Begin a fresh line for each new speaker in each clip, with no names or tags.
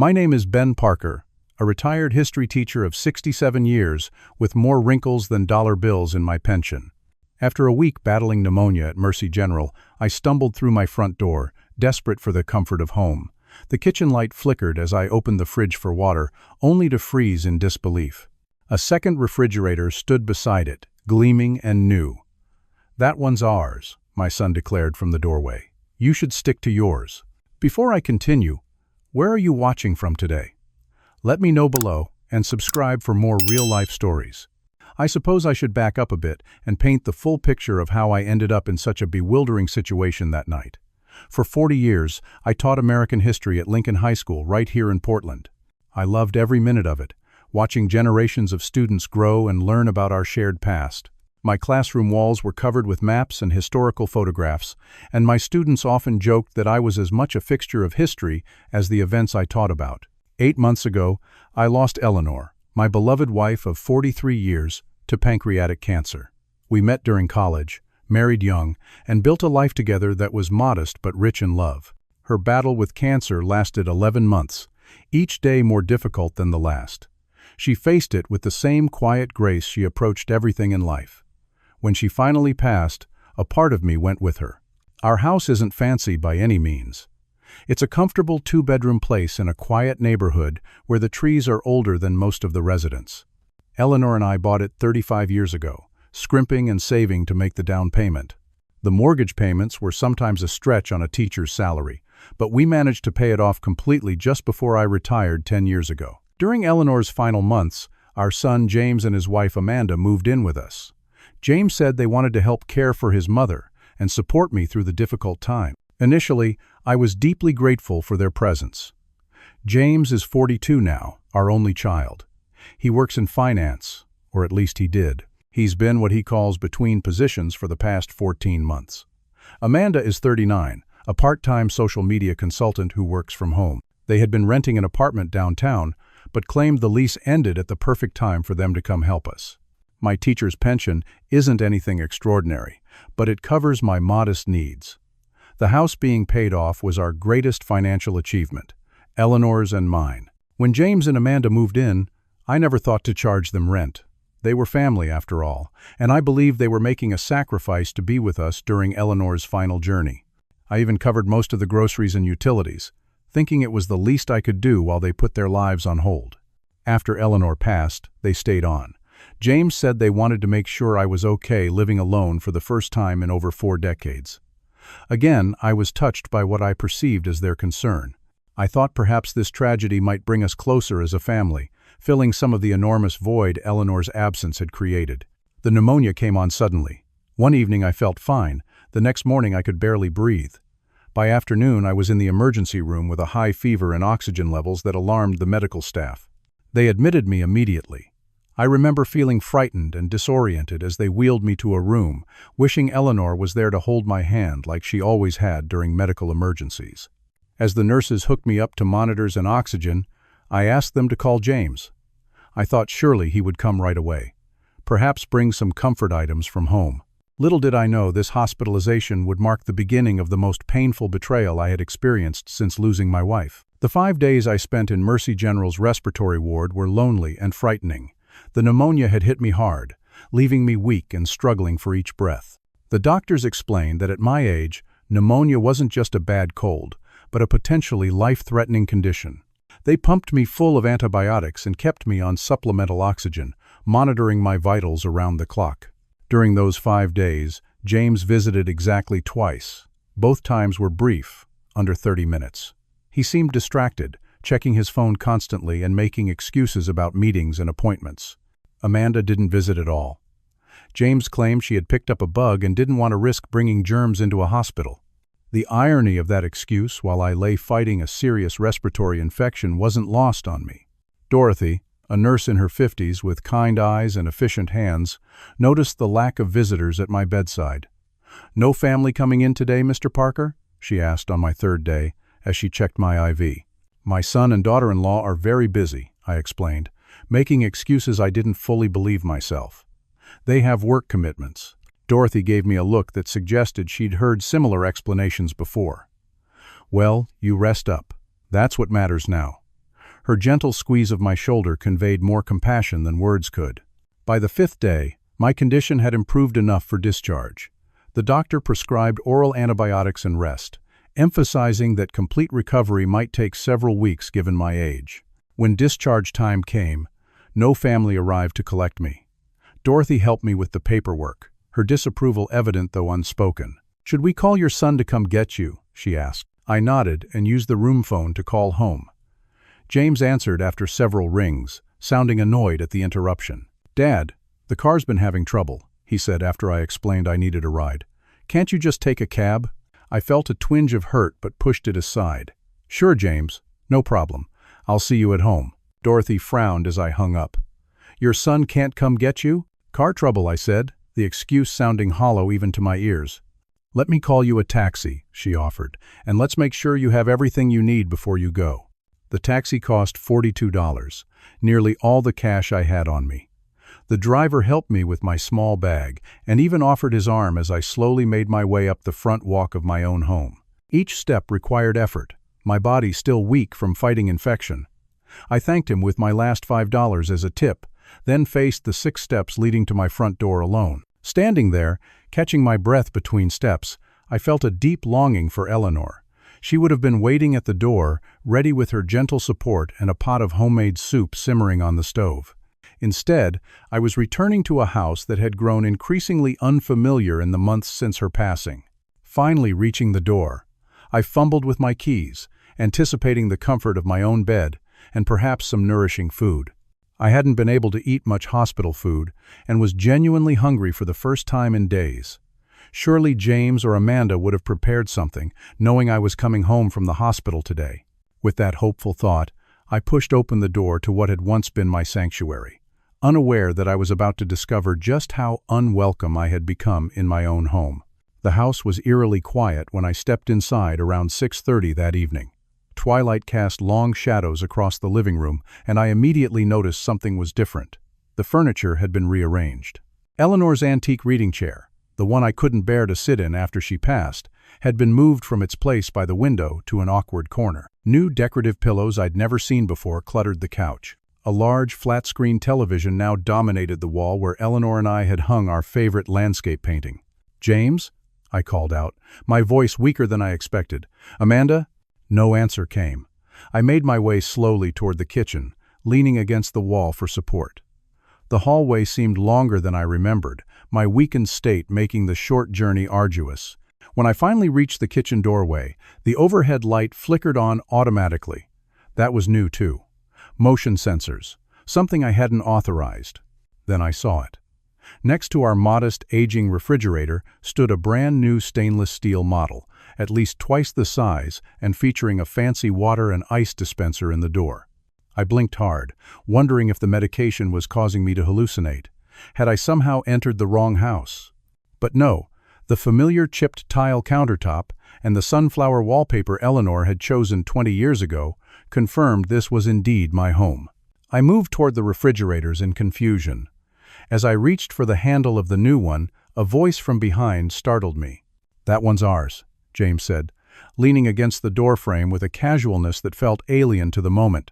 My name is Ben Parker, a retired history teacher of 67 years with more wrinkles than dollar bills in my pension. After a week battling pneumonia at Mercy General, I stumbled through my front door, desperate for the comfort of home. The kitchen light flickered as I opened the fridge for water, only to freeze in disbelief. A second refrigerator stood beside it, gleaming and new. "That one's ours," my son declared from the doorway. "You should stick to yours." Before I continue, where are you watching from today? Let me know below and subscribe for more real-life stories. I suppose I should back up a bit and paint the full picture of how I ended up in such a bewildering situation that night. For 40 years, I taught American history at Lincoln High School right here in Portland. I loved every minute of it, watching generations of students grow and learn about our shared past. My classroom walls were covered with maps and historical photographs, and my students often joked that I was as much a fixture of history as the events I taught about. 8 months ago, I lost Eleanor, my beloved wife of 43 years, to pancreatic cancer. We met during college, married young, and built a life together that was modest but rich in love. Her battle with cancer lasted 11 months, each day more difficult than the last. She faced it with the same quiet grace she approached everything in life. When she finally passed, a part of me went with her. Our house isn't fancy by any means. It's a comfortable 2-bedroom place in a quiet neighborhood where the trees are older than most of the residents. Eleanor and I bought it 35 years ago, scrimping and saving to make the down payment. The mortgage payments were sometimes a stretch on a teacher's salary, but we managed to pay it off completely just before I retired 10 years ago. During Eleanor's final months, our son James and his wife Amanda moved in with us. James said they wanted to help care for his mother and support me through the difficult time. Initially, I was deeply grateful for their presence. James is 42 now, our only child. He works in finance, or at least he did. He's been what he calls between positions for the past 14 months. Amanda is 39, a part-time social media consultant who works from home. They had been renting an apartment downtown, but claimed the lease ended at the perfect time for them to come help us. My teacher's pension isn't anything extraordinary, but it covers my modest needs. The house being paid off was our greatest financial achievement, Eleanor's and mine. When James and Amanda moved in, I never thought to charge them rent. They were family after all, and I believed they were making a sacrifice to be with us during Eleanor's final journey. I even covered most of the groceries and utilities, thinking it was the least I could do while they put their lives on hold. After Eleanor passed, they stayed on. James said they wanted to make sure I was okay living alone for the first time in over 4 decades. Again, I was touched by what I perceived as their concern. I thought perhaps this tragedy might bring us closer as a family, filling some of the enormous void Eleanor's absence had created. The pneumonia came on suddenly. One evening I felt fine. The next morning I could barely breathe. By afternoon I was in the emergency room with a high fever and oxygen levels that alarmed the medical staff. They admitted me immediately. I remember feeling frightened and disoriented as they wheeled me to a room, wishing Eleanor was there to hold my hand like she always had during medical emergencies. As the nurses hooked me up to monitors and oxygen, I asked them to call James. I thought surely he would come right away, perhaps bring some comfort items from home. Little did I know this hospitalization would mark the beginning of the most painful betrayal I had experienced since losing my wife. The 5 days I spent in Mercy General's respiratory ward were lonely and frightening. The pneumonia had hit me hard, leaving me weak and struggling for each breath. The doctors explained that at my age, pneumonia wasn't just a bad cold, but a potentially life-threatening condition. They pumped me full of antibiotics and kept me on supplemental oxygen, monitoring my vitals around the clock. During those 5 days, James visited exactly twice. Both times were brief, under 30 minutes. He seemed distracted, checking his phone constantly and making excuses about meetings and appointments. Amanda didn't visit at all. James claimed she had picked up a bug and didn't want to risk bringing germs into a hospital. The irony of that excuse while I lay fighting a serious respiratory infection wasn't lost on me. Dorothy, a nurse in her 50s with kind eyes and efficient hands, noticed the lack of visitors at my bedside. "No family coming in today, Mr. Parker?" she asked on my 3rd day as she checked my IV. "My son and daughter-in-law are very busy," I explained, making excuses I didn't fully believe myself. "They have work commitments." Dorothy gave me a look that suggested she'd heard similar explanations before. "Well, you rest up. That's what matters now. Her gentle squeeze of my shoulder conveyed more compassion than words could. By the 5th day, my condition had improved enough for discharge. The doctor prescribed oral antibiotics and rest, emphasizing that complete recovery might take several weeks given my age. When discharge time came, no family arrived to collect me. Dorothy helped me with the paperwork, her disapproval evident though unspoken. "Should we call your son to come get you?" she asked. I nodded and used the room phone to call home. James answered after several rings, sounding annoyed at the interruption. "Dad, the car's been having trouble," he said after I explained I needed a ride. "Can't you just take a cab?" I felt a twinge of hurt but pushed it aside. "Sure, James, no problem. I'll see you at home." Dorothy frowned as I hung up. "Your son can't come get you?" "Car trouble," I said, the excuse sounding hollow even to my ears. "Let me call you a taxi," she offered, "and let's make sure you have everything you need before you go." The taxi cost $42, nearly all the cash I had on me. The driver helped me with my small bag and even offered his arm as I slowly made my way up the front walk of my own home. Each step required effort, my body still weak from fighting infection. I thanked him with my last $5 as a tip, then faced the 6 steps leading to my front door alone. Standing there, catching my breath between steps, I felt a deep longing for Eleanor. She would have been waiting at the door, ready with her gentle support and a pot of homemade soup simmering on the stove. Instead, I was returning to a house that had grown increasingly unfamiliar in the months since her passing. Finally reaching the door, I fumbled with my keys, anticipating the comfort of my own bed and perhaps some nourishing food. I hadn't been able to eat much hospital food and was genuinely hungry for the first time in days. Surely James or Amanda would have prepared something, knowing I was coming home from the hospital today. With that hopeful thought, I pushed open the door to what had once been my sanctuary, unaware that I was about to discover just how unwelcome I had become in my own home. The house was eerily quiet when I stepped inside around 6:30 that evening. Twilight cast long shadows across the living room, and I immediately noticed something was different. The furniture had been rearranged. Eleanor's antique reading chair, the one I couldn't bear to sit in after she passed, had been moved from its place by the window to an awkward corner. New decorative pillows I'd never seen before cluttered the couch. A large, flat-screen television now dominated the wall where Eleanor and I had hung our favorite landscape painting. "James?" I called out, my voice weaker than I expected. "Amanda?" No answer came. I made my way slowly toward the kitchen, leaning against the wall for support. The hallway seemed longer than I remembered, my weakened state making the short journey arduous. When I finally reached the kitchen doorway, the overhead light flickered on automatically. That was new too. Motion sensors, something I hadn't authorized. Then I saw it. Next to our modest, aging refrigerator stood a brand new stainless steel model, at least twice the size and featuring a fancy water and ice dispenser in the door. I blinked hard, wondering if the medication was causing me to hallucinate. Had I somehow entered the wrong house? But no, the familiar chipped tile countertop and the sunflower wallpaper Eleanor had chosen 20 years ago confirmed this was indeed my home. I moved toward the refrigerators in confusion. As I reached for the handle of the new one, a voice from behind startled me. "That one's ours," James said, leaning against the doorframe with a casualness that felt alien to the moment.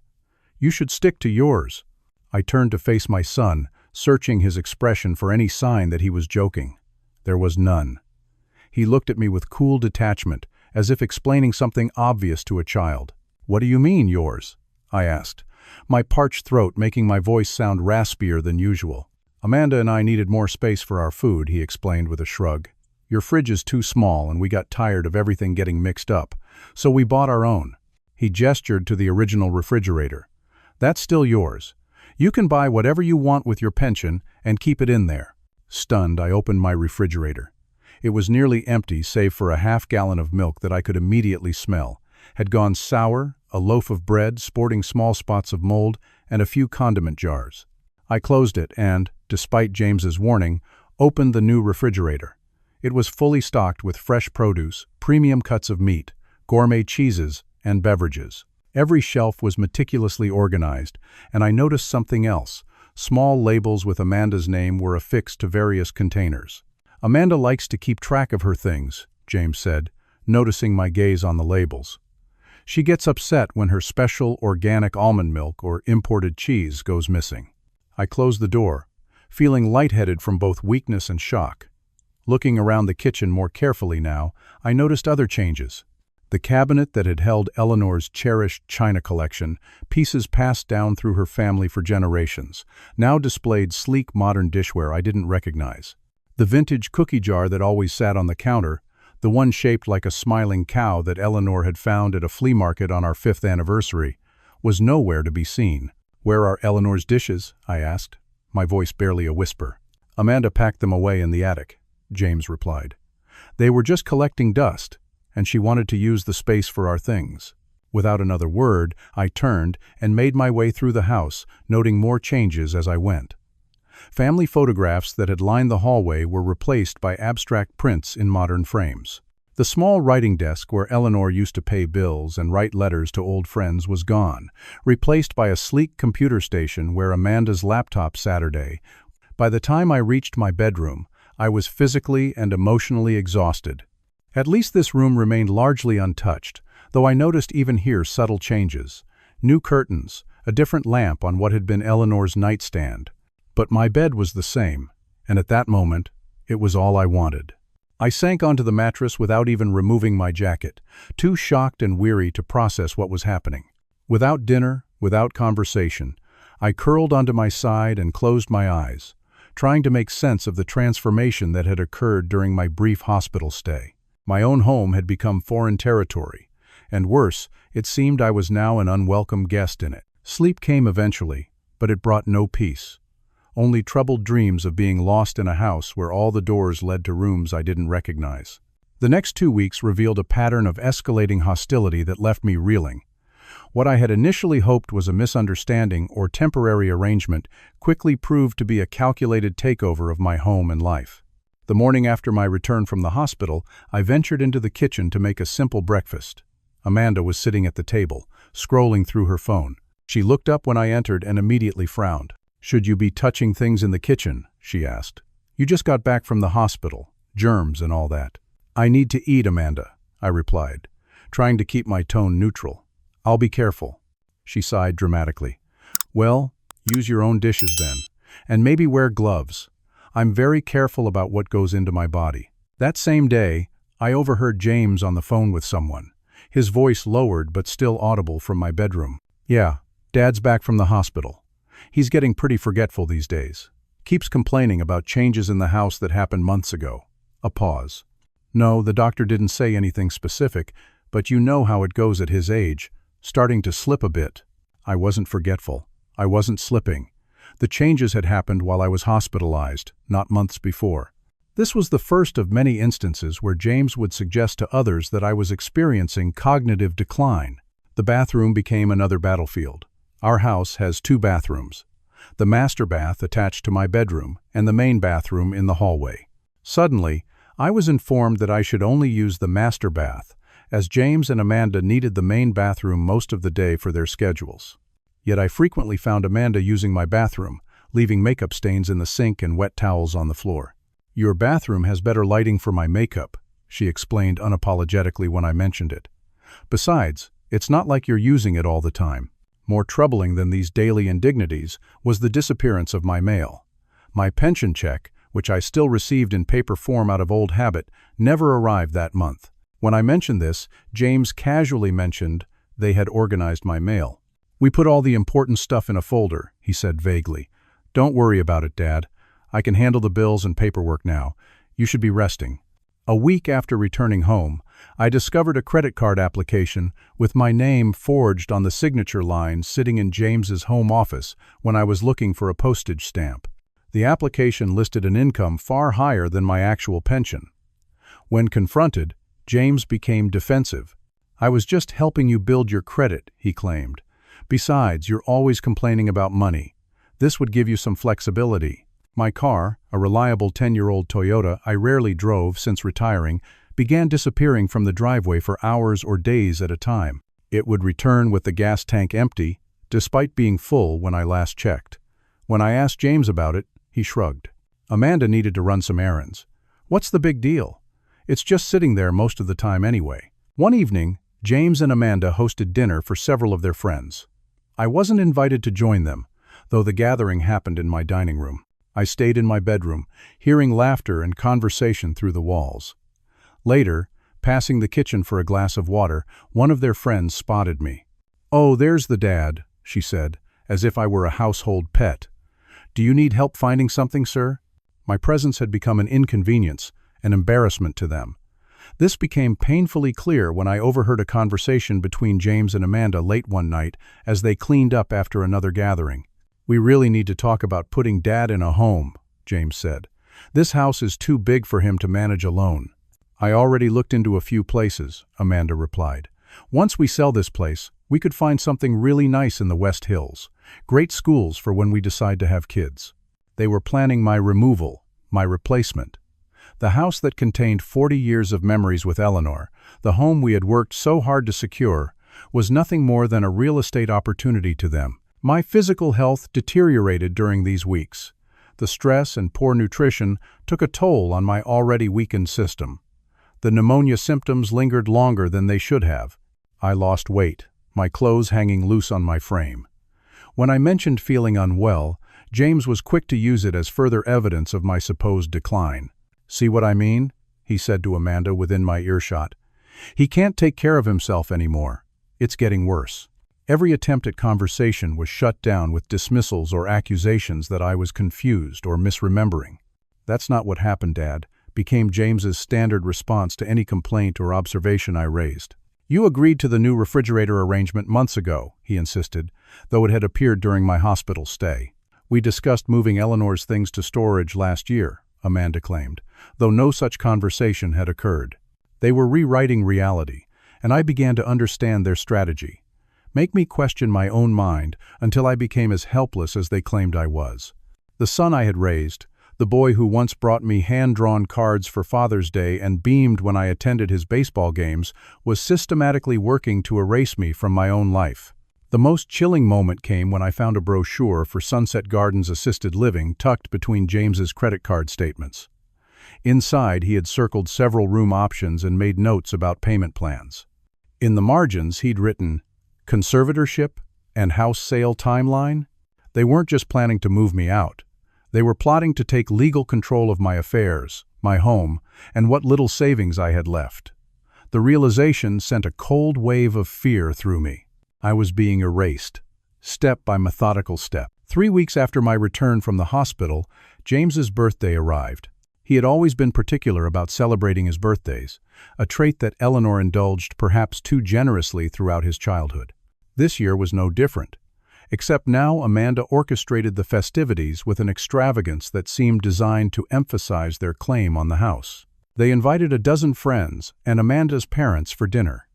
"You should stick to yours." I turned to face my son, searching his expression for any sign that he was joking. There was none. He looked at me with cool detachment, as if explaining something obvious to a child. "What do you mean, yours?" I asked, my parched throat making my voice sound raspier than usual. "Amanda and I needed more space for our food," he explained with a shrug. "Your fridge is too small and we got tired of everything getting mixed up, so we bought our own." He gestured to the original refrigerator. "That's still yours. You can buy whatever you want with your pension and keep it in there." Stunned, I opened my refrigerator. It was nearly empty save for a half-gallon of milk that I could immediately smell, had gone sour, a loaf of bread sporting small spots of mold, and a few condiment jars. I closed it and, despite James's warning, opened the new refrigerator. It was fully stocked with fresh produce, premium cuts of meat, gourmet cheeses, and beverages. Every shelf was meticulously organized, and I noticed something else. Small labels with Amanda's name were affixed to various containers. "Amanda likes to keep track of her things," James said, noticing my gaze on the labels. She gets upset when her special organic almond milk or imported cheese goes missing. I close the door, feeling lightheaded from both weakness and shock. Looking around the kitchen more carefully now, I noticed other changes. The cabinet that had held Eleanor's cherished china collection, pieces passed down through her family for generations, now displayed sleek modern dishware I didn't recognize. The vintage cookie jar that always sat on the counter, the one shaped like a smiling cow that Eleanor had found at a flea market on our 5th anniversary, was nowhere to be seen. "Where are Eleanor's dishes?" I asked, my voice barely a whisper. "Amanda packed them away in the attic," James replied. "They were just collecting dust, and she wanted to use the space for our things." Without another word, I turned and made my way through the house, noting more changes as I went. Family photographs that had lined the hallway were replaced by abstract prints in modern frames. The small writing desk where Eleanor used to pay bills and write letters to old friends was gone, replaced by a sleek computer station where Amanda's laptop sat her day. By the time I reached my bedroom, I was physically and emotionally exhausted. At least this room remained largely untouched, though I noticed even here subtle changes. New curtains, a different lamp on what had been Eleanor's nightstand. But my bed was the same, and at that moment, it was all I wanted. I sank onto the mattress without even removing my jacket, too shocked and weary to process what was happening. Without dinner, without conversation, I curled onto my side and closed my eyes, trying to make sense of the transformation that had occurred during my brief hospital stay. My own home had become foreign territory, and worse, it seemed I was now an unwelcome guest in it. Sleep came eventually, but it brought no peace. Only troubled dreams of being lost in a house where all the doors led to rooms I didn't recognize. The next 2 weeks revealed a pattern of escalating hostility that left me reeling. What I had initially hoped was a misunderstanding or temporary arrangement quickly proved to be a calculated takeover of my home and life. The morning after my return from the hospital, I ventured into the kitchen to make a simple breakfast. Amanda was sitting at the table, scrolling through her phone. She looked up when I entered and immediately frowned. "Should you be touching things in the kitchen?" she asked. "You just got back from the hospital, germs and all that." "I need to eat, Amanda," I replied, trying to keep my tone neutral. "I'll be careful." She sighed dramatically. "Well, use your own dishes then, and maybe wear gloves. I'm very careful about what goes into my body." That same day, I overheard James on the phone with someone, his voice lowered but still audible from my bedroom. "Yeah, Dad's back from the hospital. He's getting pretty forgetful these days. Keeps complaining about changes in the house that happened months ago." A pause. "No, the doctor didn't say anything specific, but you know how it goes at his age, starting to slip a bit." I wasn't forgetful. I wasn't slipping. The changes had happened while I was hospitalized, not months before. This was the first of many instances where James would suggest to others that I was experiencing cognitive decline. The bathroom became another battlefield. Our house has 2 bathrooms, the master bath attached to my bedroom and the main bathroom in the hallway. Suddenly, I was informed that I should only use the master bath, as James and Amanda needed the main bathroom most of the day for their schedules. Yet I frequently found Amanda using my bathroom, leaving makeup stains in the sink and wet towels on the floor. "Your bathroom has better lighting for my makeup," she explained unapologetically when I mentioned it. "Besides, it's not like you're using it all the time." More troubling than these daily indignities was the disappearance of my mail. My pension check, which I still received in paper form out of old habit, never arrived that month. When I mentioned this, James casually mentioned they had organized my mail. "We put all the important stuff in a folder," he said vaguely. "Don't worry about it, Dad. I can handle the bills and paperwork now. You should be resting." A week after returning home, I discovered a credit card application with my name forged on the signature line sitting in James's home office when I was looking for a postage stamp. The application listed an income far higher than my actual pension. When confronted, James became defensive. "I was just helping you build your credit," he claimed. "Besides, you're always complaining about money. This would give you some flexibility." My car, a reliable 10-year-old Toyota I rarely drove since retiring, began disappearing from the driveway for hours or days at a time. It would return with the gas tank empty, despite being full when I last checked. When I asked James about it, he shrugged. "Amanda needed to run some errands. What's the big deal? It's just sitting there most of the time anyway." One evening, James and Amanda hosted dinner for several of their friends. I wasn't invited to join them, though the gathering happened in my dining room. I stayed in my bedroom, hearing laughter and conversation through the walls. Later, passing the kitchen for a glass of water, one of their friends spotted me. "Oh, there's the dad," she said, as if I were a household pet. "Do you need help finding something, sir?" My presence had become an inconvenience, an embarrassment to them. This became painfully clear when I overheard a conversation between James and Amanda late one night as they cleaned up after another gathering. "We really need to talk about putting Dad in a home," James said. "This house is too big for him to manage alone." "I already looked into a few places," Amanda replied. "Once we sell this place, we could find something really nice in the West Hills. Great schools for when we decide to have kids." They were planning my removal, my replacement. The house that contained 40 years of memories with Eleanor, the home we had worked so hard to secure, was nothing more than a real estate opportunity to them. My physical health deteriorated during these weeks. The stress and poor nutrition took a toll on my already weakened system. The pneumonia symptoms lingered longer than they should have. I lost weight, my clothes hanging loose on my frame. When I mentioned feeling unwell, James was quick to use it as further evidence of my supposed decline. "See what I mean?" he said to Amanda within my earshot. "He can't take care of himself anymore. It's getting worse." Every attempt at conversation was shut down with dismissals or accusations that I was confused or misremembering. "That's not what happened, Dad," became James's standard response to any complaint or observation I raised. "You agreed to the new refrigerator arrangement months ago," he insisted, though it had appeared during my hospital stay. "We discussed moving Eleanor's things to storage last year," Amanda claimed, though no such conversation had occurred. They were rewriting reality, and I began to understand their strategy. Make me question my own mind until I became as helpless as they claimed I was. The son I had raised, the boy who once brought me hand-drawn cards for Father's Day and beamed when I attended his baseball games, was systematically working to erase me from my own life. The most chilling moment came when I found a brochure for Sunset Gardens Assisted Living tucked between James's credit card statements. Inside, he had circled several room options and made notes about payment plans. In the margins, he'd written, "Conservatorship and house sale timeline." They weren't just planning to move me out. They were plotting to take legal control of my affairs, my home, and what little savings I had left. The realization sent a cold wave of fear through me. I was being erased, step by methodical step. 3 weeks after my return from the hospital, James's birthday arrived. He had always been particular about celebrating his birthdays, a trait that Eleanor indulged perhaps too generously throughout his childhood. This year was no different, except now Amanda orchestrated the festivities with an extravagance that seemed designed to emphasize their claim on the house. They invited a dozen friends and Amanda's parents for dinner.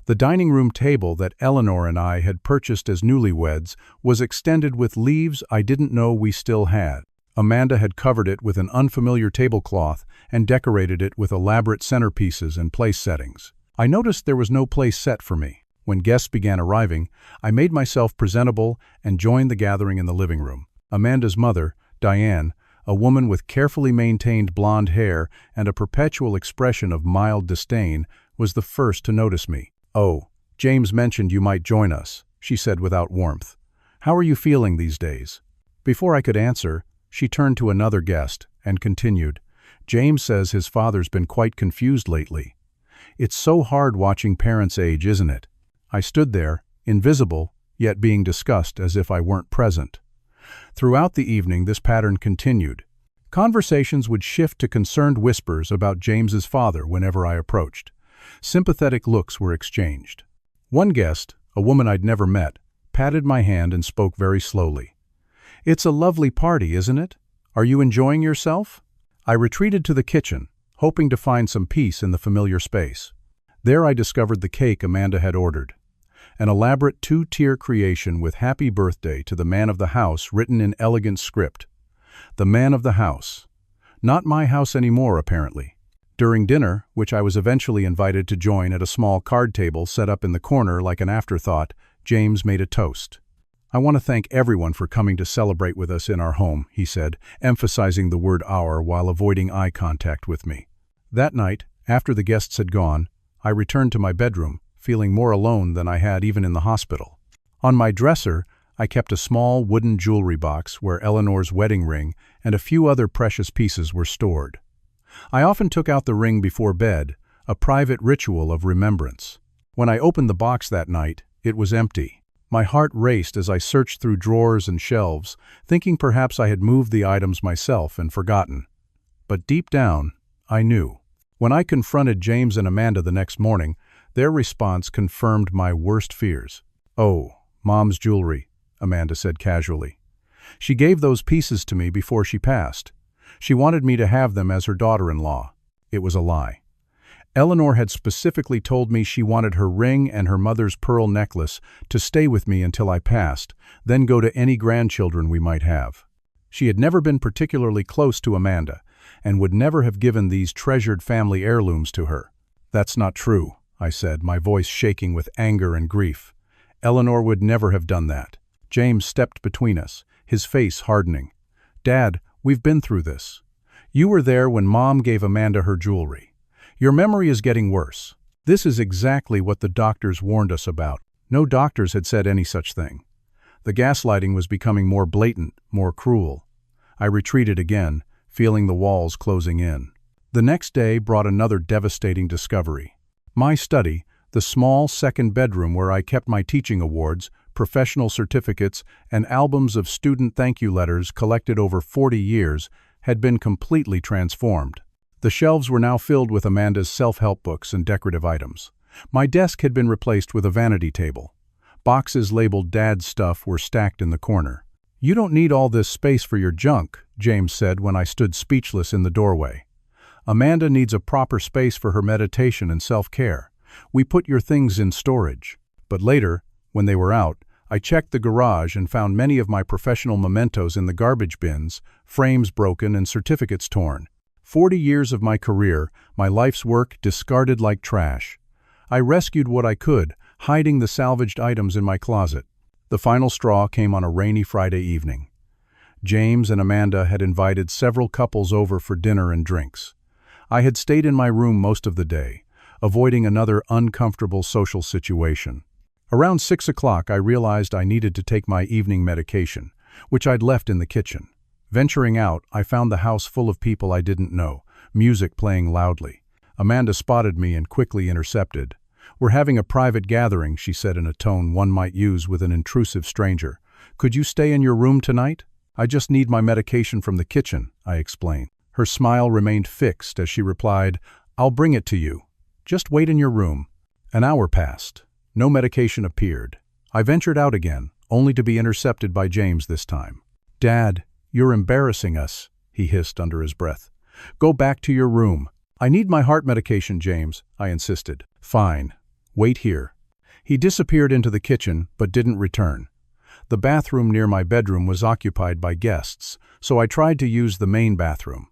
The dining room table that Eleanor and I had purchased as newlyweds was extended with leaves I didn't know we still had. Amanda had covered it with an unfamiliar tablecloth and decorated it with elaborate centerpieces and place settings. I noticed there was no place set for me. When guests began arriving, I made myself presentable and joined the gathering in the living room. Amanda's mother, Diane, a woman with carefully maintained blonde hair and a perpetual expression of mild disdain, was the first to notice me. "Oh, James mentioned you might join us," she said without warmth. "How are you feeling these days?" Before I could answer, she turned to another guest and continued, "James says his father's been quite confused lately. It's so hard watching parents age, isn't it?" I stood there, invisible, yet being discussed as if I weren't present. Throughout the evening, this pattern continued. Conversations would shift to concerned whispers about James's father whenever I approached. Sympathetic looks were exchanged. One guest, a woman I'd never met, patted my hand and spoke very slowly. "It's a lovely party, isn't it? Are you enjoying yourself?" I retreated to the kitchen, hoping to find some peace in the familiar space. There I discovered the cake Amanda had ordered. An elaborate 2-tier creation with "Happy Birthday" to the man of the house written in elegant script. The man of the house. Not my house anymore, apparently. During dinner, which I was eventually invited to join at a small card table set up in the corner like an afterthought, James made a toast. "I want to thank everyone for coming to celebrate with us in our home," he said, emphasizing the word "our" while avoiding eye contact with me. That night, after the guests had gone, I returned to my bedroom, feeling more alone than I had even in the hospital. On my dresser, I kept a small wooden jewelry box where Eleanor's wedding ring and a few other precious pieces were stored. I often took out the ring before bed, a private ritual of remembrance. When I opened the box that night, it was empty. My heart raced as I searched through drawers and shelves, thinking perhaps I had moved the items myself and forgotten. But deep down, I knew. When I confronted James and Amanda the next morning, their response confirmed my worst fears. "Oh, Mom's jewelry," Amanda said casually. "She gave those pieces to me before she passed. She wanted me to have them as her daughter-in-law." It was a lie. Eleanor had specifically told me she wanted her ring and her mother's pearl necklace to stay with me until I passed, then go to any grandchildren we might have. She had never been particularly close to Amanda, and would never have given these treasured family heirlooms to her. "That's not true," I said, my voice shaking with anger and grief. "Eleanor would never have done that." James stepped between us, his face hardening. "Dad, we've been through this. You were there when Mom gave Amanda her jewelry. Your memory is getting worse. This is exactly what the doctors warned us about." No doctors had said any such thing. The gaslighting was becoming more blatant, more cruel. I retreated again, feeling the walls closing in. The next day brought another devastating discovery. My study, the small second bedroom where I kept my teaching awards, professional certificates, and albums of student thank you letters collected over 40 years, had been completely transformed. The shelves were now filled with Amanda's self-help books and decorative items. My desk had been replaced with a vanity table. Boxes labeled Dad's stuff were stacked in the corner. "You don't need all this space for your junk," James said when I stood speechless in the doorway. "Amanda needs a proper space for her meditation and self-care. We put your things in storage." But later, when they were out, I checked the garage and found many of my professional mementos in the garbage bins, frames broken and certificates torn. 40 years of my career, my life's work discarded like trash. I rescued what I could, hiding the salvaged items in my closet. The final straw came on a rainy Friday evening. James and Amanda had invited several couples over for dinner and drinks. I had stayed in my room most of the day, avoiding another uncomfortable social situation. Around 6 o'clock, I realized I needed to take my evening medication, which I'd left in the kitchen. Venturing out, I found the house full of people I didn't know, music playing loudly. Amanda spotted me and quickly intercepted. "We're having a private gathering," she said in a tone one might use with an intrusive stranger. "Could you stay in your room tonight?" "I just need my medication from the kitchen," I explained. Her smile remained fixed as she replied, "I'll bring it to you. Just wait in your room." An hour passed. No medication appeared. I ventured out again, only to be intercepted by James this time. "Dad, you're embarrassing us," he hissed under his breath. "Go back to your room." "I need my heart medication, James," I insisted. "Fine. Wait here." He disappeared into the kitchen, but didn't return. The bathroom near my bedroom was occupied by guests, so I tried to use the main bathroom.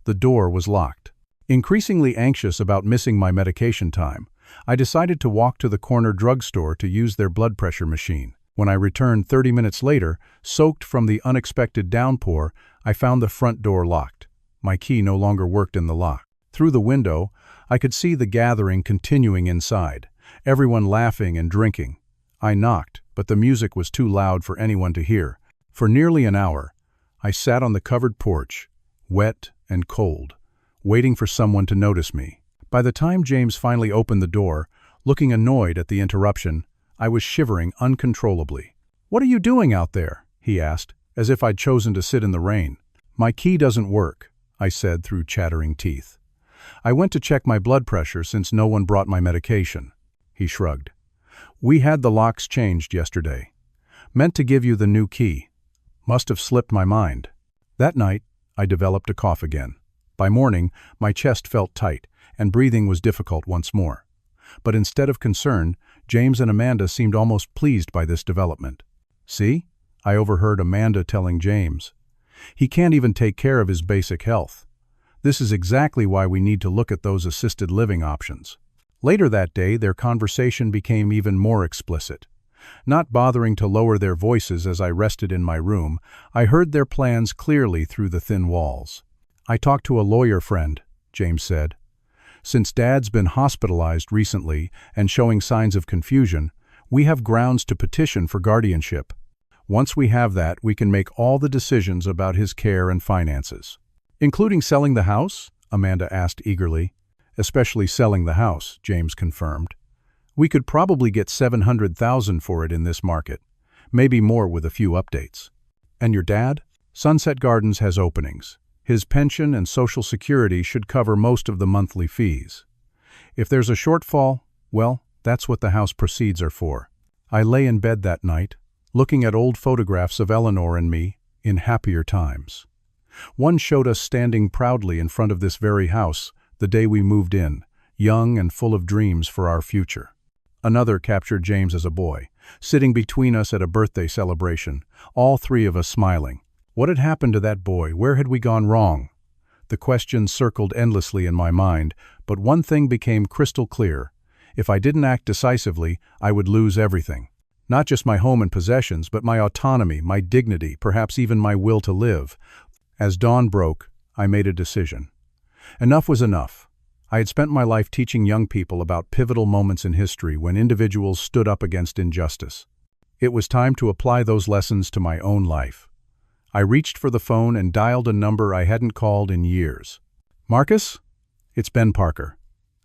The door was locked. Increasingly anxious about missing my medication time, I decided to walk to the corner drugstore to use their blood pressure machine. When I returned 30 minutes later, soaked from the unexpected downpour, I found the front door locked. My key no longer worked in the lock. Through the window, I could see the gathering continuing inside, everyone laughing and drinking. I knocked, but the music was too loud for anyone to hear. For nearly an hour, I sat on the covered porch, wet and cold, waiting for someone to notice me. By the time James finally opened the door, looking annoyed at the interruption, I was shivering uncontrollably. "What are you doing out there?" he asked, as if I'd chosen to sit in the rain. "My key doesn't work," I said through chattering teeth. "I went to check my blood pressure since no one brought my medication." He shrugged. "We had the locks changed yesterday. Meant to give you the new key. Must have slipped my mind." That night, I developed a cough again. By morning, my chest felt tight, and breathing was difficult once more. But instead of concern, James and Amanda seemed almost pleased by this development. "See?" I overheard Amanda telling James. "He can't even take care of his basic health. This is exactly why we need to look at those assisted living options." Later that day, their conversation became even more explicit. Not bothering to lower their voices as I rested in my room, I heard their plans clearly through the thin walls. "I talked to a lawyer friend," James said. Since Dad's been hospitalized recently and showing signs of confusion, we have grounds to petition for guardianship. Once we have that, we can make all the decisions about his care and finances. Including selling the house? Amanda asked eagerly. Especially selling the house, James confirmed. We could probably get $700,000 for it in this market. Maybe more with a few updates. And your dad? Sunset Gardens has openings. His pension and Social Security should cover most of the monthly fees. If there's a shortfall, well, that's what the house proceeds are for. I lay in bed that night, looking at old photographs of Eleanor and me in happier times. One showed us standing proudly in front of this very house the day we moved in, young and full of dreams for our future. Another captured James as a boy, sitting between us at a birthday celebration, all three of us smiling. What had happened to that boy? Where had we gone wrong? The questions circled endlessly in my mind, but one thing became crystal clear. If I didn't act decisively, I would lose everything. Not just my home and possessions, but my autonomy, my dignity, perhaps even my will to live. As dawn broke, I made a decision. Enough was enough. I had spent my life teaching young people about pivotal moments in history when individuals stood up against injustice. It was time to apply those lessons to my own life. I reached for the phone and dialed a number I hadn't called in years. Marcus? It's Ben Parker.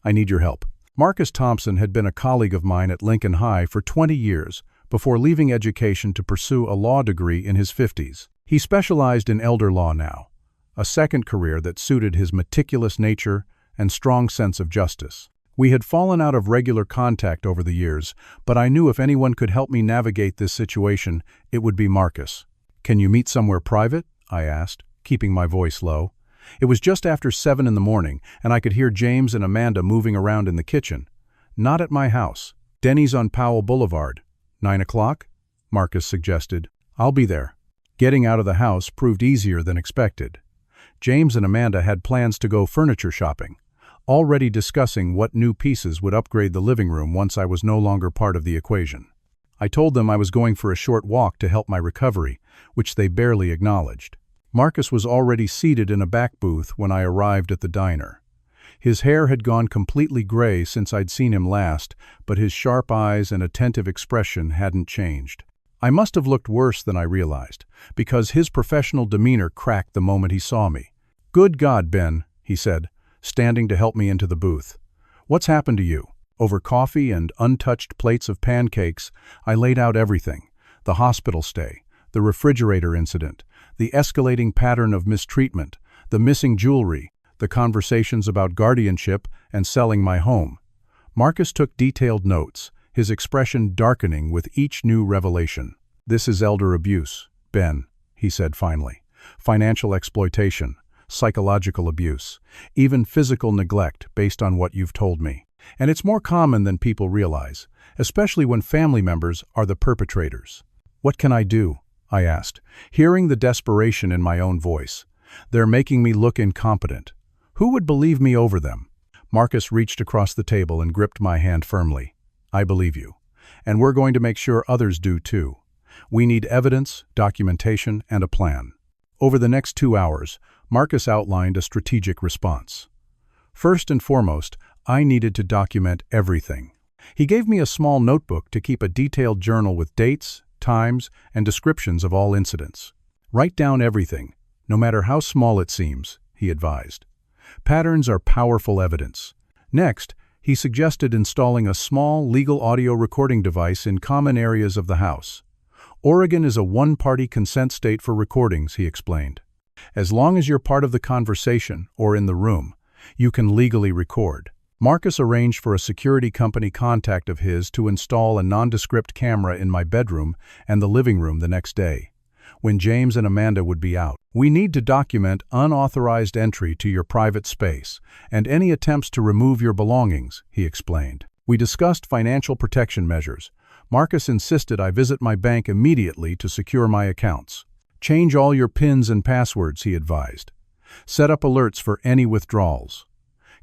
I need your help. Marcus Thompson had been a colleague of mine at Lincoln High for 20 years before leaving education to pursue a law degree in his 50s. He specialized in elder law now, a second career that suited his meticulous nature and strong sense of justice. We had fallen out of regular contact over the years, but I knew if anyone could help me navigate this situation, it would be Marcus. Can you meet somewhere private? I asked, keeping my voice low. It was just after 7 in the morning, and I could hear James and Amanda moving around in the kitchen. Not at my house. Denny's on Powell Boulevard. 9 o'clock? Marcus suggested. I'll be there. Getting out of the house proved easier than expected. James and Amanda had plans to go furniture shopping, already discussing what new pieces would upgrade the living room once I was no longer part of the equation. I told them I was going for a short walk to help my recovery, which they barely acknowledged. Marcus was already seated in a back booth when I arrived at the diner. His hair had gone completely gray since I'd seen him last, but his sharp eyes and attentive expression hadn't changed. I must have looked worse than I realized, because his professional demeanor cracked the moment he saw me. "Good God, Ben," he said, standing to help me into the booth. "What's happened to you?" Over coffee and untouched plates of pancakes, I laid out everything: the hospital stay, the refrigerator incident, the escalating pattern of mistreatment, the missing jewelry, the conversations about guardianship and selling my home. Marcus took detailed notes, his expression darkening with each new revelation. "This is elder abuse, Ben," he said finally. "Financial exploitation, psychological abuse, even physical neglect based on what you've told me. And it's more common than people realize, especially when family members are the perpetrators." "What can I do?" I asked, hearing the desperation in my own voice. "They're making me look incompetent. Who would believe me over them?" Marcus reached across the table and gripped my hand firmly. "I believe you. And we're going to make sure others do too. We need evidence, documentation, and a plan." Over the next 2 hours, Marcus outlined a strategic response. First and foremost, I needed to document everything. He gave me a small notebook to keep a detailed journal with dates, times, and descriptions of all incidents. "Write down everything, no matter how small it seems," he advised. "Patterns are powerful evidence." Next, he suggested installing a small legal audio recording device in common areas of the house. "Oregon is a one-party consent state for recordings," he explained. "As long as you're part of the conversation or in the room, you can legally record." Marcus arranged for a security company contact of his to install a nondescript camera in my bedroom and the living room the next day, when James and Amanda would be out. "We need to document unauthorized entry to your private space and any attempts to remove your belongings," he explained. We discussed financial protection measures. Marcus insisted I visit my bank immediately to secure my accounts. "Change all your PINs and passwords," he advised. "Set up alerts for any withdrawals.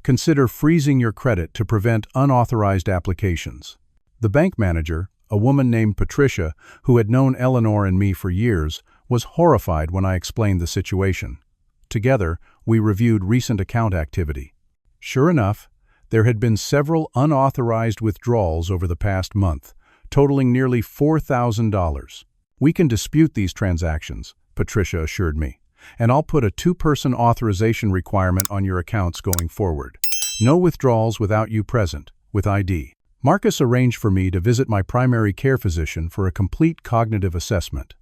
Consider freezing your credit to prevent unauthorized applications." The bank manager, a woman named Patricia, who had known Eleanor and me for years, was horrified when I explained the situation. Together, we reviewed recent account activity. Sure enough, There had been several unauthorized withdrawals over the past month, totaling nearly $4,000. "We can dispute these transactions," Patricia assured me, "and I'll put a two-person authorization requirement on your accounts going forward. No withdrawals without you present, with ID." Marcus arranged for me to visit my primary care physician for a complete cognitive assessment.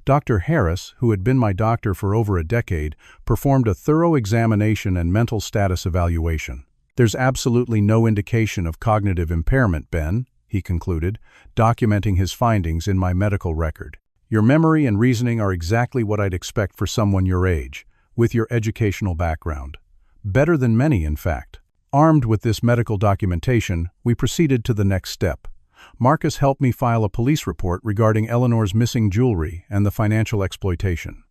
Dr. Harris, who had been my doctor for over a decade, performed a thorough examination and mental status evaluation. "There's absolutely no indication of cognitive impairment, Ben," he concluded, documenting his findings in my medical record. "Your memory and reasoning are exactly what I'd expect for someone your age, with your educational background. Better than many, in fact." Armed with this medical documentation, we proceeded to the next step. Marcus helped me file a police report regarding Eleanor's missing jewelry and the financial exploitation.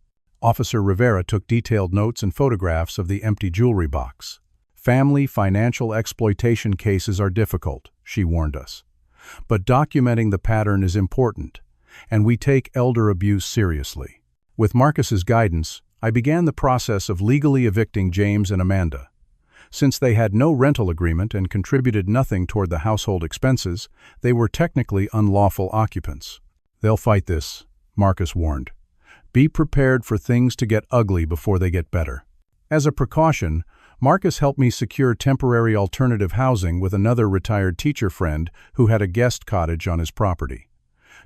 Officer Rivera took detailed notes and photographs of the empty jewelry box. "Family financial exploitation cases are difficult," she warned us. "But documenting the pattern is important, and we take elder abuse seriously." With Marcus's guidance, I began the process of legally evicting James and Amanda. Since they had no rental agreement and contributed nothing toward the household expenses, they were technically unlawful occupants. "They'll fight this," Marcus warned. "Be prepared for things to get ugly before they get better." As a precaution, Marcus helped me secure temporary alternative housing with another retired teacher friend who had a guest cottage on his property.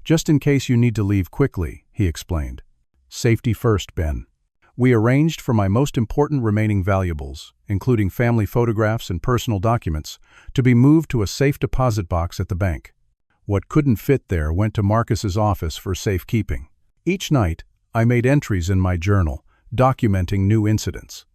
"Just in case you need to leave quickly," he explained. "Safety first, Ben." We arranged for my most important remaining valuables, including family photographs and personal documents, to be moved to a safe deposit box at the bank. What couldn't fit there went to Marcus's office for safekeeping. Each night, I made entries in my journal, documenting new incidents.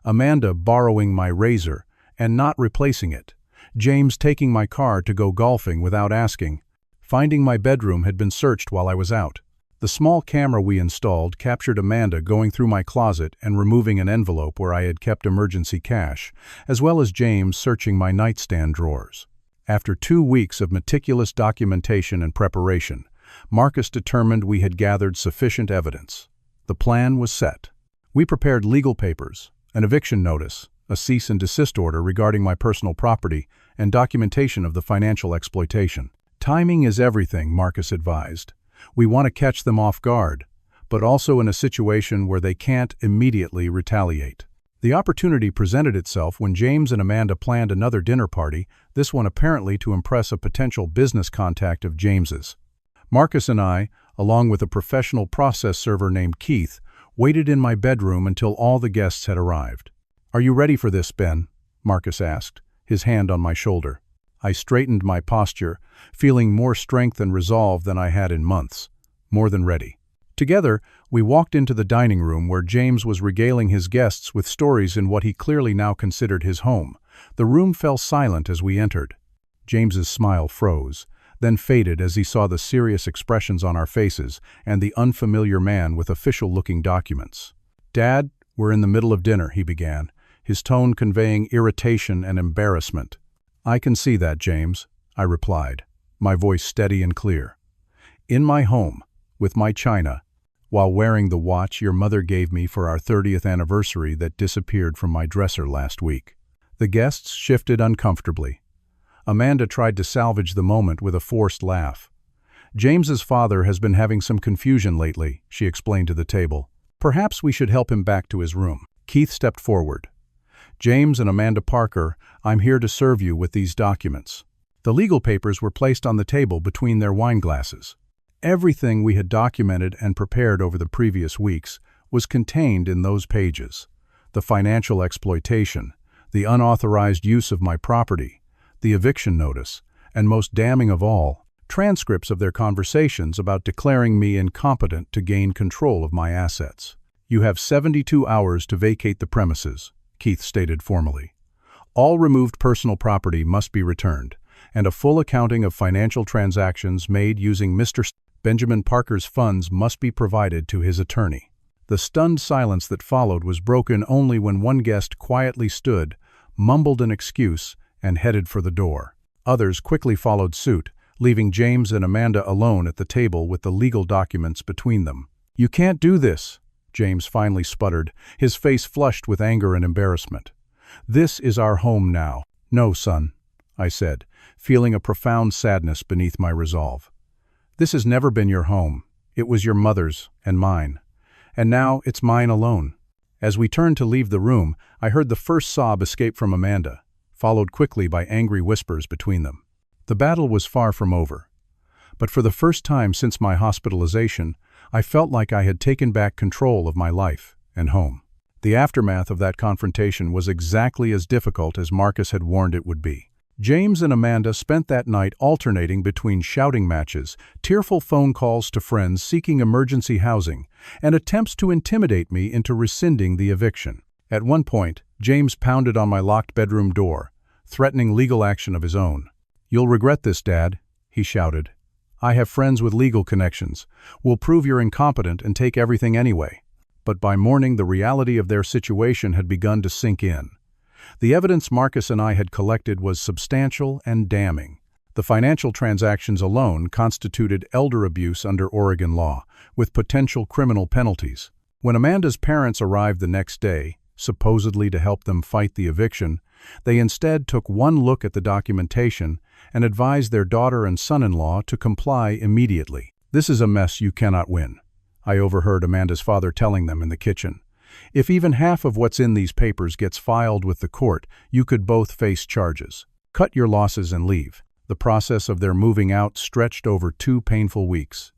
Amanda borrowing my razor and not replacing it, James taking my car to go golfing without asking, finding my bedroom had been searched while I was out. The small camera we installed captured Amanda going through my closet and removing an envelope where I had kept emergency cash, as well as James searching my nightstand drawers. After 2 weeks of meticulous documentation and preparation, Marcus determined we had gathered sufficient evidence. The plan was set. We prepared legal papers, an eviction notice, a cease and desist order regarding my personal property, and documentation of the financial exploitation. "Timing is everything," Marcus advised. "We want to catch them off guard, but also in a situation where they can't immediately retaliate." The opportunity presented itself when James and Amanda planned another dinner party, this one apparently to impress a potential business contact of James's. Marcus and I, along with a professional process server named Keith, waited in my bedroom until all the guests had arrived. "Are you ready for this, Ben?" Marcus asked, his hand on my shoulder. I straightened my posture, feeling more strength and resolve than I had in months. More than ready. Together, we walked into the dining room where James was regaling his guests with stories in what he clearly now considered his home. The room fell silent as we entered. James's smile froze, then faded as he saw the serious expressions on our faces and the unfamiliar man with official-looking documents. "Dad, we're in the middle of dinner," he began, his tone conveying irritation and embarrassment. "I can see that, James," I replied, my voice steady and clear. "In my home, with my china, while wearing the watch your mother gave me for our 30th anniversary that disappeared from my dresser last week." The guests shifted uncomfortably. Amanda tried to salvage the moment with a forced laugh. "James's father has been having some confusion lately," she explained to the table. "Perhaps we should help him back to his room." Keith stepped forward. "James and Amanda Parker, I'm here to serve you with these documents." The legal papers were placed on the table between their wine glasses. Everything we had documented and prepared over the previous weeks was contained in those pages. The financial exploitation, the unauthorized use of my property, the eviction notice, and most damning of all, transcripts of their conversations about declaring me incompetent to gain control of my assets. "You have 72 hours to vacate the premises," Keith stated formally. "All removed personal property must be returned, and a full accounting of financial transactions made using Mr. Benjamin Parker's funds must be provided to his attorney." The stunned silence that followed was broken only when one guest quietly stood, mumbled an excuse, and headed for the door. Others quickly followed suit, leaving James and Amanda alone at the table with the legal documents between them. "You can't do this," James finally sputtered, his face flushed with anger and embarrassment. "This is our home now. "No, son," I said, feeling a profound sadness beneath my resolve. "This has never been your home. It was your mother's and mine. And now it's mine alone." As we turned to leave the room, I heard the first sob escape from Amanda, followed quickly by angry whispers between them. The battle was far from over. But for the first time since my hospitalization, I felt like I had taken back control of my life and home. The aftermath of that confrontation was exactly as difficult as Marcus had warned it would be. James and Amanda spent that night alternating between shouting matches, tearful phone calls to friends seeking emergency housing, and attempts to intimidate me into rescinding the eviction. At one point, James pounded on my locked bedroom door, threatening legal action of his own. "You'll regret this, Dad," he shouted. "I have friends with legal connections. We'll prove you're incompetent and take everything anyway." But by morning, the reality of their situation had begun to sink in. The evidence Marcus and I had collected was substantial and damning. The financial transactions alone constituted elder abuse under Oregon law, with potential criminal penalties. When Amanda's parents arrived the next day, supposedly to help them fight the eviction, they instead took one look at the documentation and advised their daughter and son-in-law to comply immediately. "This is a mess you cannot win," I overheard Amanda's father telling them in the kitchen. "If even half of what's in these papers gets filed with the court, you could both face charges. Cut your losses and leave." The process of their moving out stretched over 2 painful weeks.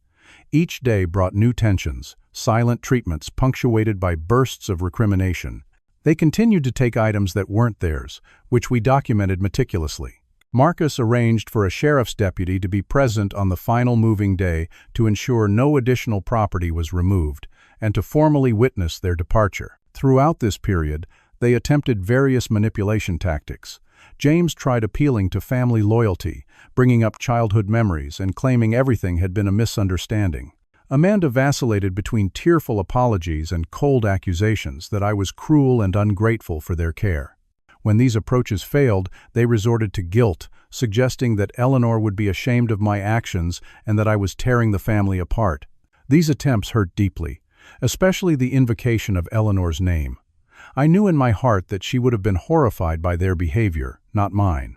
Each day brought new tensions, silent treatments punctuated by bursts of recrimination. They continued to take items that weren't theirs, which we documented meticulously. Marcus arranged for a sheriff's deputy to be present on the final moving day to ensure no additional property was removed, and to formally witness their departure. Throughout this period, they attempted various manipulation tactics. James tried appealing to family loyalty, bringing up childhood memories and claiming everything had been a misunderstanding. Amanda vacillated between tearful apologies and cold accusations that I was cruel and ungrateful for their care. When these approaches failed, they resorted to guilt, suggesting that Eleanor would be ashamed of my actions and that I was tearing the family apart. These attempts hurt deeply, especially the invocation of Eleanor's name. I knew in my heart that she would have been horrified by their behavior, not mine.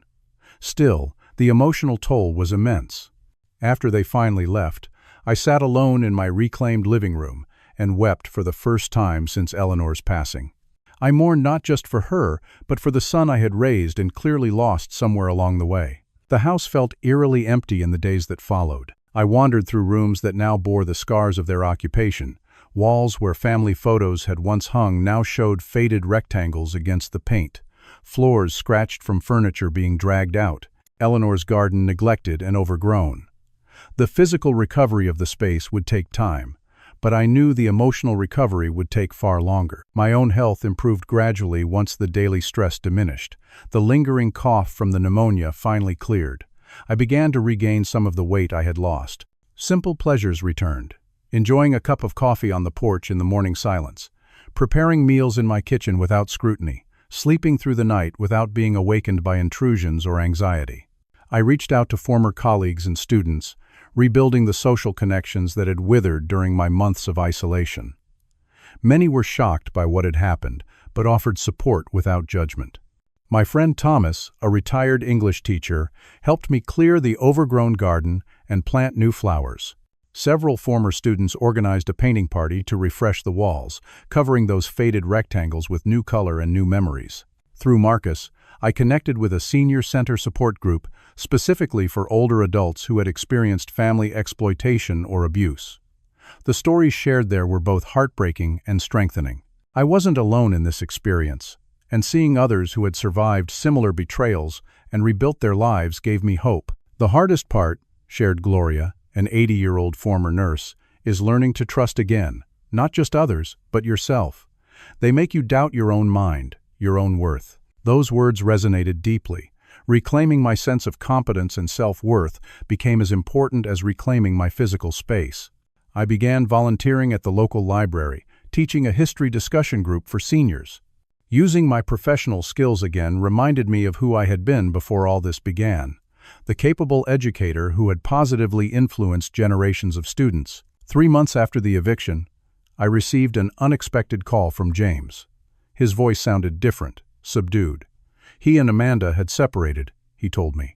Still, the emotional toll was immense. After they finally left, I sat alone in my reclaimed living room and wept for the first time since Eleanor's passing. I mourned not just for her, but for the son I had raised and clearly lost somewhere along the way. The house felt eerily empty in the days that followed. I wandered through rooms that now bore the scars of their occupation. Walls where family photos had once hung now showed faded rectangles against the paint. Floors scratched from furniture being dragged out. Eleanor's garden neglected and overgrown. The physical recovery of the space would take time, but I knew the emotional recovery would take far longer. My own health improved gradually once the daily stress diminished. The lingering cough from the pneumonia finally cleared. I began to regain some of the weight I had lost. Simple pleasures returned. Enjoying a cup of coffee on the porch in the morning silence, preparing meals in my kitchen without scrutiny, sleeping through the night without being awakened by intrusions or anxiety. I reached out to former colleagues and students, rebuilding the social connections that had withered during my months of isolation. Many were shocked by what had happened, but offered support without judgment. My friend Thomas, a retired English teacher, helped me clear the overgrown garden and plant new flowers. Several former students organized a painting party to refresh the walls, covering those faded rectangles with new color and new memories. Through Marcus, I connected with a senior center support group specifically for older adults who had experienced family exploitation or abuse. The stories shared there were both heartbreaking and strengthening. I wasn't alone in this experience, and seeing others who had survived similar betrayals and rebuilt their lives gave me hope. "The hardest part," shared Gloria, an 80-year-old former nurse, "is learning to trust again, not just others, but yourself. They make you doubt your own mind, your own worth." Those words resonated deeply. Reclaiming my sense of competence and self-worth became as important as reclaiming my physical space. I began volunteering at the local library, teaching a history discussion group for seniors. Using my professional skills again reminded me of who I had been before all this began, the capable educator who had positively influenced generations of students. 3 months after the eviction, I received an unexpected call from James. His voice sounded different, subdued. He and Amanda had separated, he told me.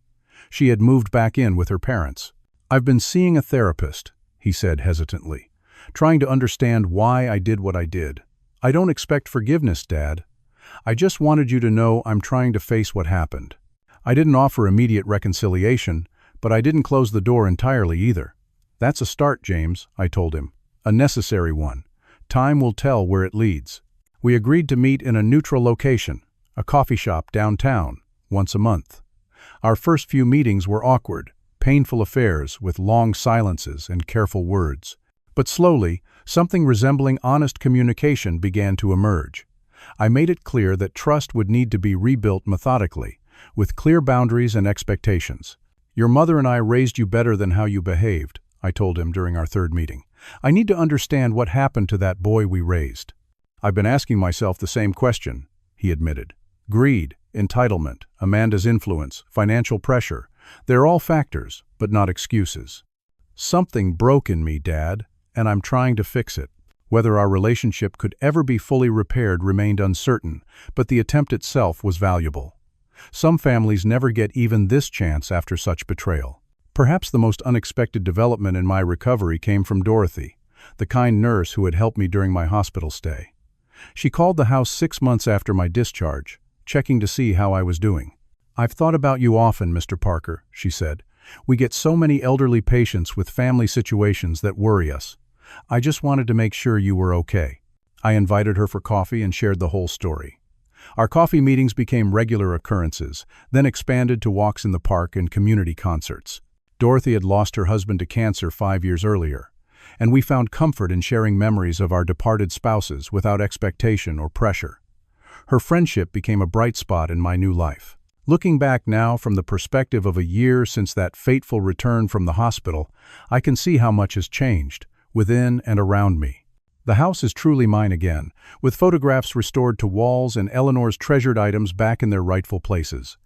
She had moved back in with her parents. "I've been seeing a therapist," he said hesitantly, "trying to understand why I did what I did. I don't expect forgiveness, Dad. I just wanted you to know I'm trying to face what happened. I didn't offer immediate reconciliation, but I didn't close the door entirely either." "That's a start, James," I told him. "A necessary one. Time will tell where it leads." We agreed to meet in a neutral location, a coffee shop downtown, once a month. Our first few meetings were awkward, painful affairs with long silences and careful words. But slowly, something resembling honest communication began to emerge. I made it clear that trust would need to be rebuilt methodically, with clear boundaries and expectations. "Your mother and I raised you better than how you behaved," I told him during our third meeting. "I need to understand what happened to that boy we raised." "I've been asking myself the same question," he admitted. "Greed, entitlement, Amanda's influence, financial pressure, they're all factors, but not excuses. Something broke in me, Dad, and I'm trying to fix it." Whether our relationship could ever be fully repaired remained uncertain, but the attempt itself was valuable. Some families never get even this chance after such betrayal. Perhaps the most unexpected development in my recovery came from Dorothy, the kind nurse who had helped me during my hospital stay. She called the house 6 months after my discharge, checking to see how I was doing. "I've thought about you often, Mr. Parker," she said. "We get so many elderly patients with family situations that worry us. I just wanted to make sure you were okay." I invited her for coffee and shared the whole story. Our coffee meetings became regular occurrences, then expanded to walks in the park and community concerts. Dorothy had lost her husband to cancer 5 years earlier, and we found comfort in sharing memories of our departed spouses without expectation or pressure. Her friendship became a bright spot in my new life. Looking back now from the perspective of a year since that fateful return from the hospital, I can see how much has changed, within and around me. The house is truly mine again, with photographs restored to walls and Eleanor's treasured items back in their rightful places.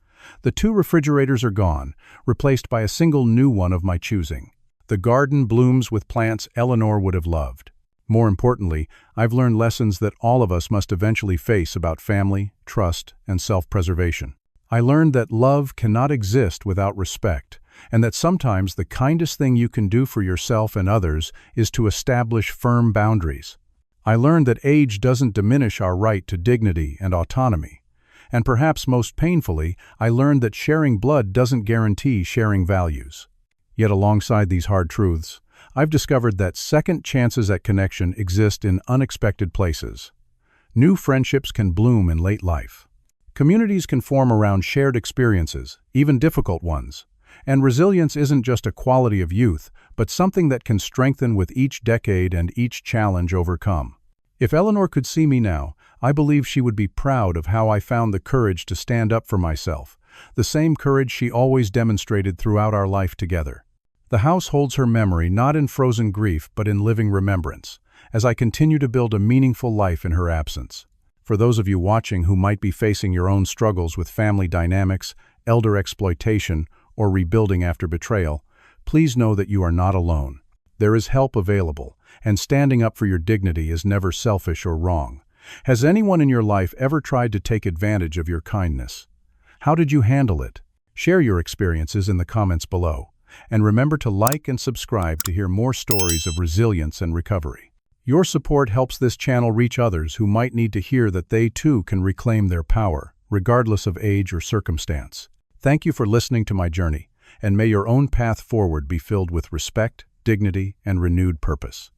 The 2 refrigerators are gone, replaced by a single new one of my choosing. The garden blooms with plants Eleanor would have loved. More importantly, I've learned lessons that all of us must eventually face about family, trust, and self-preservation. I learned that love cannot exist without respect, and that sometimes the kindest thing you can do for yourself and others is to establish firm boundaries. I learned that age doesn't diminish our right to dignity and autonomy. And perhaps most painfully, I learned that sharing blood doesn't guarantee sharing values. Yet alongside these hard truths, I've discovered that second chances at connection exist in unexpected places. New friendships can bloom in late life. Communities can form around shared experiences, even difficult ones. And resilience isn't just a quality of youth, but something that can strengthen with each decade and each challenge overcome. If Eleanor could see me now, I believe she would be proud of how I found the courage to stand up for myself, the same courage she always demonstrated throughout our life together. The house holds her memory not in frozen grief but in living remembrance, as I continue to build a meaningful life in her absence. For those of you watching who might be facing your own struggles with family dynamics, elder exploitation, or rebuilding after betrayal, please know that you are not alone. There is help available, and standing up for your dignity is never selfish or wrong. Has anyone in your life ever tried to take advantage of your kindness? How did you handle it? Share your experiences in the comments below, and remember to like and subscribe to hear more stories of resilience and recovery. Your support helps this channel reach others who might need to hear that they too can reclaim their power, regardless of age or circumstance. Thank you for listening to my journey, and may your own path forward be filled with respect, dignity, and renewed purpose.